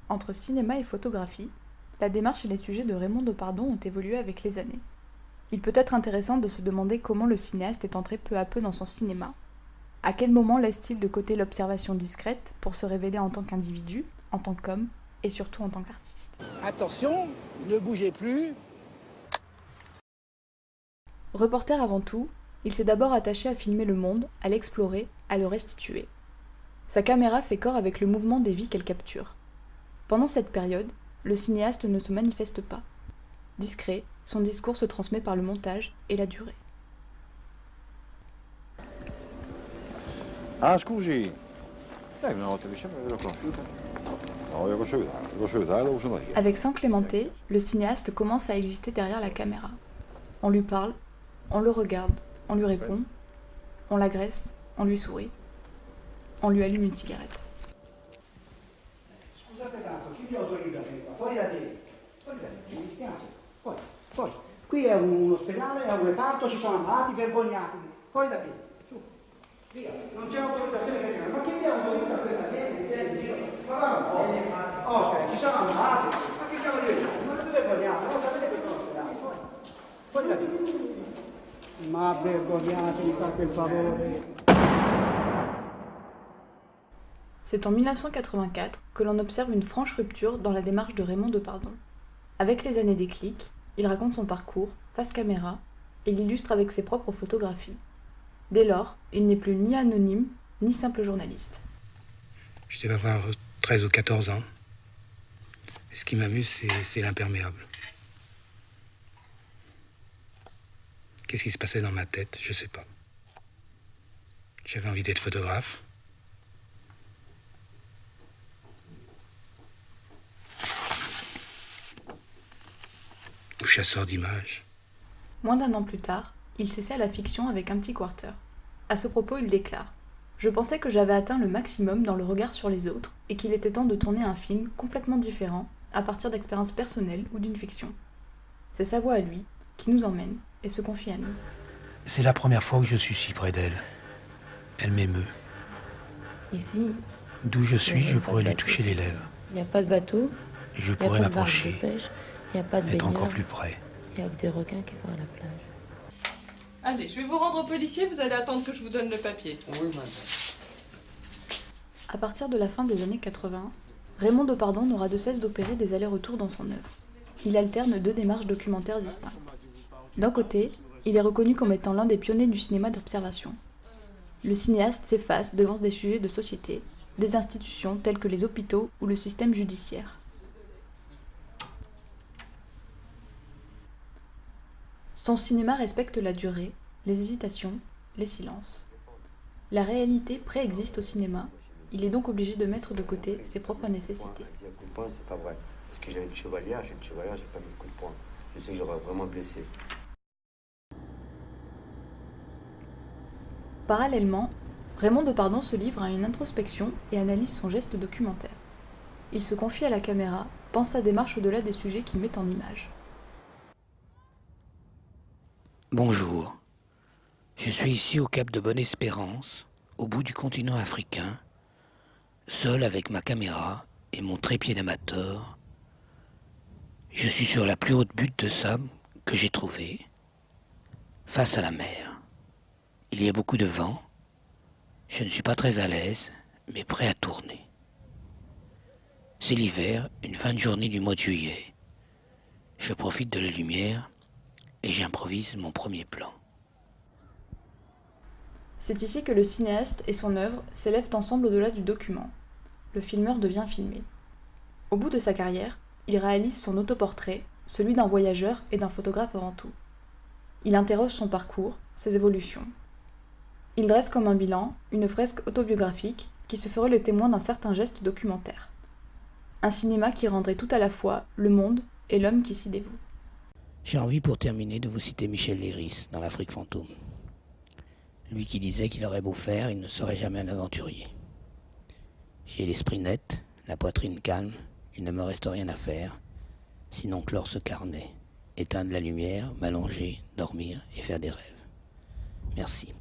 Entre cinéma et photographie, la démarche et les sujets de Raymond Depardon ont évolué avec les années. Il peut être intéressant de se demander comment le cinéaste est entré peu à peu dans son cinéma. À quel moment laisse-t-il de côté l'observation discrète pour se révéler en tant qu'individu, en tant qu'homme et surtout en tant qu'artiste. Attention, ne bougez plus. Reporter avant tout, il s'est d'abord attaché à filmer le monde, à l'explorer, à le restituer. Sa caméra fait corps avec le mouvement des vies qu'elle capture. Pendant cette période, le cinéaste ne se manifeste pas. Discret, son discours se transmet par le montage et la durée. Ah, scusi. Dai, una volta che c'è l'ho conosciuta. No, l'ho conosciuta, l'ho conosciuta io. Avec San Clemente, le cinéaste commence à exister derrière la caméra. On lui parle, on le regarde, on lui répond, on l'agresse, on lui sourit, on lui allume une cigarette. Scusate tanto, chi vi autorizza a venire qua? Fuori da te. Fuori da te, mi dispiace. Fuori, fuori. Qui è un ospedale, è un reparto, ci sono ammalati, vergognatevi. Fuori da te. Su. Via. Non c'è autorizzazione per entrare. Ma chi vi autorizza questa gente? Vieni in giro. Guarda un po'. Oscar, ci sono ammalati. Ma che siamo diventati? Ma non vergognate, non sapete che sono ospedali. Fuori. Fuori da te. Ma vergognatevi, fate il favore. C'est en 1984 que l'on observe une franche rupture dans la démarche de Raymond Depardon. Avec les années déclic, il raconte son parcours, face caméra, et l'illustre avec ses propres photographies. Dès lors, il n'est plus ni anonyme, ni simple journaliste. Je devais avoir 13 ou 14 ans. Et ce qui m'amuse, c'est l'imperméable. Qu'est-ce qui se passait dans ma tête? Je sais pas. J'avais envie d'être photographe. Ou chasseur d'images. Moins d'un an plus tard, il s'essaie à la fiction avec Un petit quarter. À ce propos, il déclare « Je pensais que j'avais atteint le maximum dans le regard sur les autres et qu'il était temps de tourner un film complètement différent à partir d'expériences personnelles ou d'une fiction. » C'est sa voix à lui qui nous emmène et se confie à nous. C'est la première fois que je suis si près d'elle. Elle m'émeut. Ici, D'où je suis, je pourrais lui toucher les lèvres. il n'y a pas de bateau, Et je il n'y a pourrais pas de barque de m'approcher, pêche, il n'y a pas de être encore baignade, plus près. il n'y a que des requins qui vont à la plage. Allez, je vais vous rendre au policier, vous allez attendre que je vous donne le papier. Oui, madame. À partir de la fin des années 80, Raymond Depardon n'aura de cesse d'opérer des allers-retours dans son œuvre. Il alterne deux démarches documentaires distinctes. D'un côté, il est reconnu comme étant l'un des pionniers du cinéma d'observation. Le cinéaste s'efface devant des sujets de société, des institutions telles que les hôpitaux ou le système judiciaire. Son cinéma respecte la durée, les hésitations, les silences. La réalité préexiste au cinéma, il est donc obligé de mettre de côté ses propres nécessités. Un coup de poing, c'est pas vrai. Parce que j'avais le chevalier, j'ai pas mis de coup de poing. Je sais que j'aurais vraiment blessé. Parallèlement, Raymond Depardon se livre à une introspection et analyse son geste documentaire. Il se confie à la caméra, pense sa démarche au-delà des sujets qu'il met en image. Bonjour. Je suis ici au Cap de Bonne-Espérance, au bout du continent africain, seul avec ma caméra et mon trépied d'amateur. Je suis sur la plus haute butte de sable que j'ai trouvée, face à la mer. Il y a beaucoup de vent. Je ne suis pas très à l'aise, mais prêt à tourner. C'est l'hiver, une fin de journée du mois de juillet. Je profite de la lumière et j'improvise mon premier plan. C'est ici que le cinéaste et son œuvre s'élèvent ensemble au-delà du document. Le filmeur devient filmé. Au bout de sa carrière, il réalise son autoportrait, celui d'un voyageur et d'un photographe avant tout. Il interroge son parcours, ses évolutions. Il dresse comme un bilan une fresque autobiographique qui se ferait le témoin d'un certain geste documentaire. Un cinéma qui rendrait tout à la fois le monde et l'homme qui s'y dévoue. J'ai envie pour terminer de vous citer Michel Léris dans l'Afrique fantôme. Lui qui disait qu'il aurait beau faire, il ne serait jamais un aventurier. J'ai l'esprit net, la poitrine calme, il ne me reste rien à faire, sinon clore ce carnet, éteindre la lumière, m'allonger, dormir et faire des rêves. Merci.